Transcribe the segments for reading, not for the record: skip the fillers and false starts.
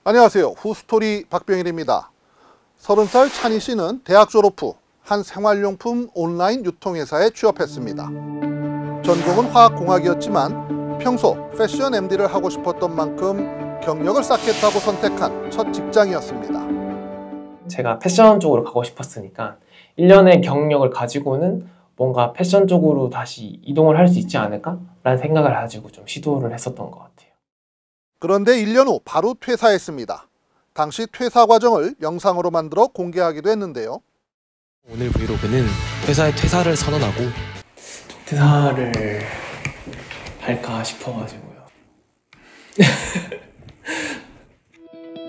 안녕하세요. 후스토리 박병일입니다. 30살 찬희 씨는 대학 졸업 후 한 생활용품 온라인 유통회사에 취업했습니다. 전공은 화학공학이었지만 평소 패션 MD를 하고 싶었던 만큼 경력을 쌓겠다고 선택한 첫 직장이었습니다. 제가 패션 쪽으로 가고 싶었으니까 1년의 경력을 가지고는 뭔가 패션 쪽으로 다시 이동을 할 수 있지 않을까? 라는 생각을 가지고 좀 시도를 했었던 것 같아요. 그런데 1년 후 바로 퇴사했습니다. 당시 퇴사 과정을 영상으로 만들어 공개하기도 했는데요. 오늘 브이로그는 회사의 퇴사를 선언하고 퇴사를 할까 싶어가지고요.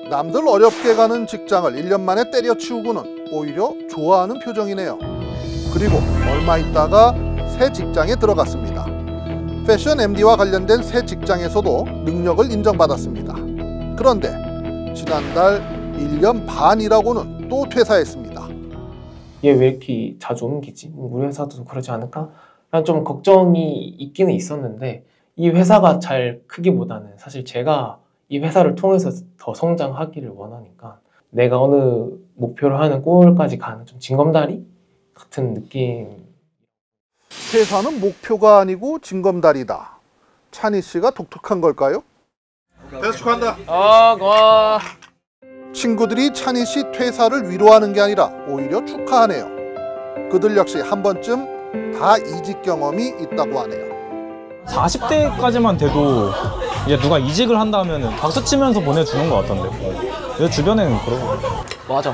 남들 어렵게 가는 직장을 1년 만에 때려치우고는 오히려 좋아하는 표정이네요. 그리고 얼마 있다가 새 직장에 들어갔습니다. 패션 MD와 관련된 새 직장에서도 능력을 인정받았습니다. 그런데 지난달 1년 반 일하고는 또 퇴사했습니다. 얘 왜 이렇게 자주 옮기지? 우리 회사도 그러지 않을까? 라는 좀 걱정이 있기는 있었는데 이 회사가 잘 크기보다는 사실 제가 이 회사를 통해서 더 성장하기를 원하니까 내가 어느 목표를 하는 골까지 가는 좀 징검다리 같은 느낌. 퇴사는 목표가 아니고 징검다리다. 찬희 씨가 독특한 걸까요? 퇴사 축하한다. 고마워. 친구들이 찬희 씨 퇴사를 위로하는 게 아니라 오히려 축하하네요. 그들 역시 한 번쯤 다 이직 경험이 있다고 하네요. 40대까지만 돼도 이제 누가 이직을 한다면 박수 치면서 보내주는 것 같던데. 내 주변에는 그러고. 맞아.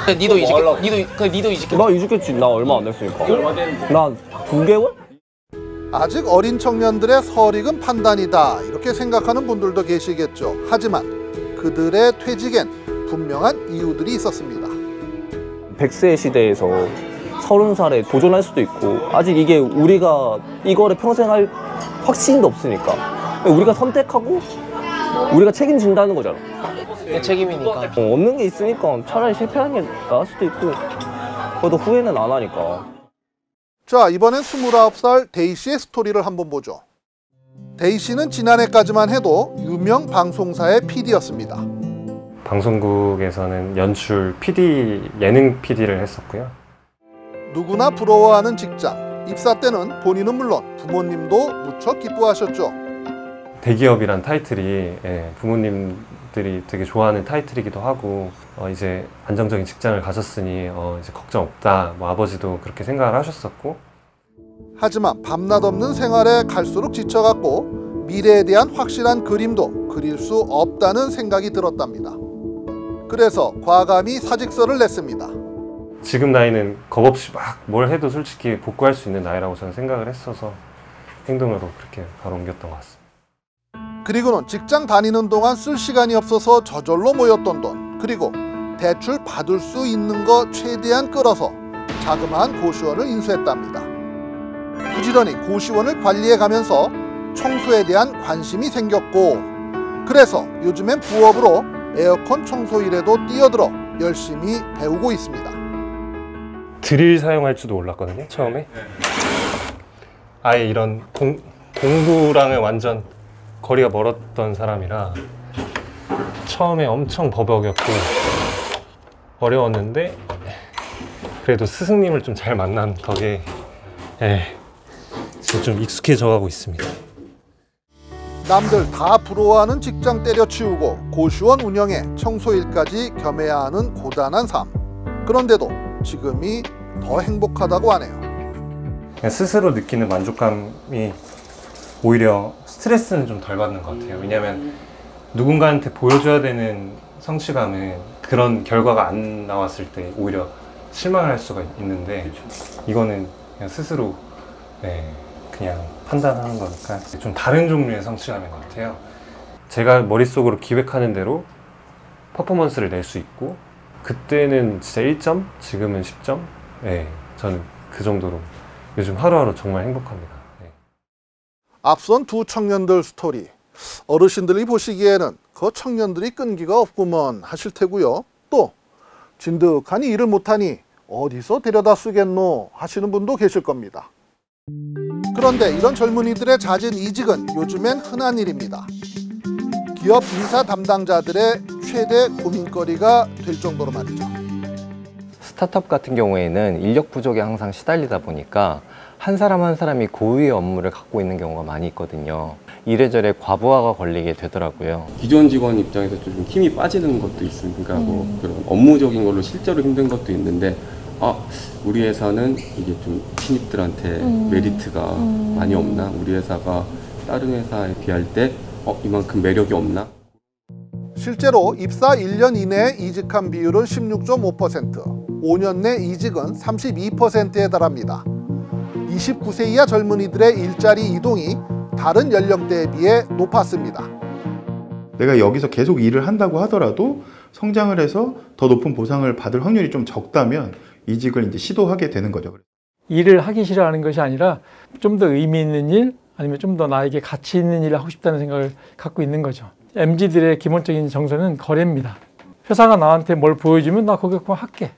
니도 이직해. 나 이직했지. 나 얼마 안 됐으니까. 나 9개월? 아직 어린 청년들의 설익은 판단이다 이렇게 생각하는 분들도 계시겠죠. 하지만 그들의 퇴직엔 분명한 이유들이 있었습니다. 100세 시대에서 30살에 도전할 수도 있고 아직 이게 우리가 이거를 평생 할 확신도 없으니까 우리가 선택하고 우리가 책임진다는 거잖아. 내 책임이니까. 없는 게 있으니까 차라리 실패하는 게 나을 수도 있고 그래도 후회는 안 하니까. 자, 이번엔 29살 데이 씨의 스토리를 한번 보죠. 데이 씨는 지난해까지만 해도 유명 방송사의 PD였습니다. 방송국에서는 연출 PD, 예능 PD를 했었고요. 누구나 부러워하는 직장. 입사 때는 본인은 물론 부모님도 무척 기뻐하셨죠. 대기업이란 타이틀이 부모님들이 되게 좋아하는 타이틀이기도 하고 이제 안정적인 직장을 가졌으니 이제 걱정 없다. 아버지도 그렇게 생각을 하셨었고. 하지만 밤낮 없는 생활에 갈수록 지쳐갔고 미래에 대한 확실한 그림도 그릴 수 없다는 생각이 들었답니다. 그래서 과감히 사직서를 냈습니다. 지금 나이는 겁없이 막 뭘 해도 솔직히 복구할 수 있는 나이라고 저는 생각을 했어서 행동으로 그렇게 바로 옮겼던 것 같습니다. 그리고는 직장 다니는 동안 쓸 시간이 없어서 저절로 모였던 돈, 그리고 대출 받을 수 있는 거 최대한 끌어서 자그마한 고시원을 인수했답니다. 부지런히 고시원을 관리해가면서 청소에 대한 관심이 생겼고, 그래서 요즘엔 부업으로 에어컨 청소 일에도 뛰어들어 열심히 배우고 있습니다. 드릴 사용할 줄도 몰랐거든요, 처음에. 아예 이런 공부랑은 완전 거리가 멀었던 사람이라 처음에 엄청 버벅였고 어려웠는데 그래도 스승님을 좀 잘 만난 덕에 지금 좀 익숙해져 가고 있습니다. 남들 다 부러워하는 직장 때려치우고 고시원 운영에 청소일까지 겸해야 하는 고단한 삶. 그런데도 지금이 더 행복하다고 하네요. 그냥 스스로 느끼는 만족감이 오히려 스트레스는 좀 덜 받는 것 같아요. 왜냐하면 누군가한테 보여줘야 되는 성취감은 그런 결과가 안 나왔을 때 오히려 실망할 수가 있는데 이거는 그냥 스스로 그냥 판단하는 거니까 좀 다른 종류의 성취감인 것 같아요. 제가 머릿속으로 기획하는 대로 퍼포먼스를 낼 수 있고 그때는 진짜 1점, 지금은 10점? 저는 그 정도로 요즘 하루하루 정말 행복합니다. 앞선 두 청년들 스토리, 어르신들이 보시기에는 그 청년들이 끈기가 없구먼 하실 테고요. 또 진득하니 일을 못하니 어디서 데려다 쓰겠노 하시는 분도 계실 겁니다. 그런데 이런 젊은이들의 잦은 이직은 요즘엔 흔한 일입니다. 기업 인사 담당자들의 최대 고민거리가 될 정도로 말이죠. 스타트업 같은 경우에는 인력 부족에 항상 시달리다 보니까 한 사람 한 사람이 고유의 업무를 갖고 있는 경우가 많이 있거든요. 이래저래 과부하가 걸리게 되더라고요. 기존 직원 입장에서 좀 힘이 빠지는 것도 있으니까 뭐 그런 업무적인 걸로 실제로 힘든 것도 있는데 우리 회사는 이게 좀 신입들한테 메리트가 많이 없나? 우리 회사가 다른 회사에 비할 때 이만큼 매력이 없나? 실제로 입사 1년 이내에 이직한 비율은 16.5%, 5년 내 이직은 32%에 달합니다. 29세 이하 젊은이들의 일자리 이동이 다른 연령대에 비해 높았습니다. 내가 여기서 계속 일을 한다고 하더라도 성장을 해서 더 높은 보상을 받을 확률이 좀 적다면 이직을 이제 시도하게 되는 거죠. 일을 하기 싫어하는 것이 아니라 좀 더 의미 있는 일, 아니면 좀 더 나에게 가치 있는 일을 하고 싶다는 생각을 갖고 있는 거죠. MZ들의 기본적인 정서는 거래입니다. 회사가 나한테 뭘 보여주면 나 거기 그만 할게.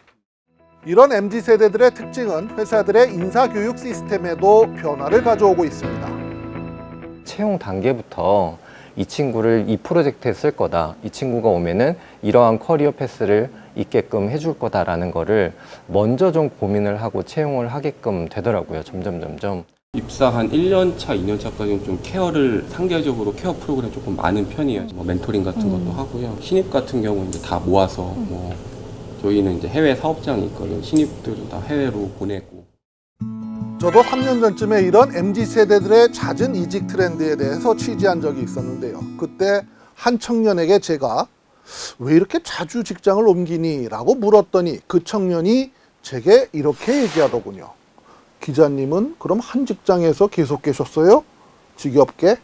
이런 MZ세대들의 특징은 회사들의 인사교육 시스템에도 변화를 가져오고 있습니다. 채용 단계부터 이 친구를 이 프로젝트에 쓸 거다, 이 친구가 오면은 이러한 커리어 패스를 있게끔 해줄 거다라는 거를 먼저 좀 고민을 하고 채용을 하게끔 되더라고요. 점점. 입사 한 1년 차, 2년 차까지는 좀 케어를 상대적으로 케어 프로그램 조금 많은 편이에요. 뭐 멘토링 같은 것도 하고요. 신입 같은 경우는 이제 다 모아서 뭐 저희는 이제 해외 사업장이 있거든요. 신입들도 다 해외로 보내고. 저도 3년 전쯤에 이런 MZ세대들의 잦은 이직 트렌드에 대해서 취재한 적이 있었는데요. 그때 한 청년에게 제가 왜 이렇게 자주 직장을 옮기니? 라고 물었더니 그 청년이 제게 이렇게 얘기하더군요. 기자님은 그럼 한 직장에서 계속 계셨어요? 지겹게?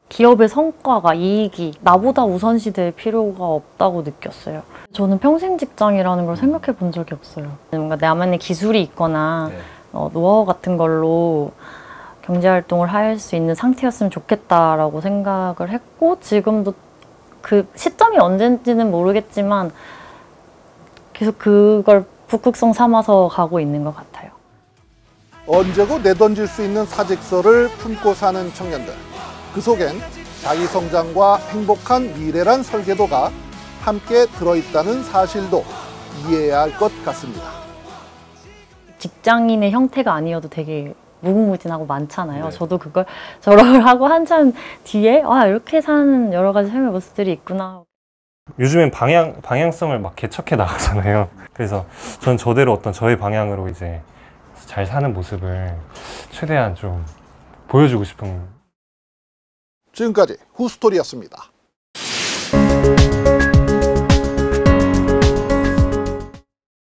기업의 성과가, 이익이 나보다 우선시될 필요가 없다고 느꼈어요. 저는 평생 직장이라는 걸 생각해 본 적이 없어요. 뭔가 나만의 기술이 있거나 노하우 같은 걸로 경제활동을 할 수 있는 상태였으면 좋겠다라고 생각을 했고, 지금도 그 시점이 언젠지는 모르겠지만 계속 그걸 북극성 삼아서 가고 있는 것 같아요. 언제고 내던질 수 있는 사직서를 품고 사는 청년들. 그 속엔 자기 성장과 행복한 미래란 설계도가 함께 들어있다는 사실도 이해해야 할 것 같습니다. 직장인의 형태가 아니어도 되게 무궁무진하고 많잖아요. 저도 그걸 졸업을 하고 한참 뒤에 이렇게 사는 여러 가지 삶의 모습들이 있구나. 요즘엔 방향성을 막 개척해 나가잖아요. 그래서 전 저대로 어떤 저의 방향으로 이제 잘 사는 모습을 최대한 좀 보여주고 싶은. 지금까지 후스토리였습니다.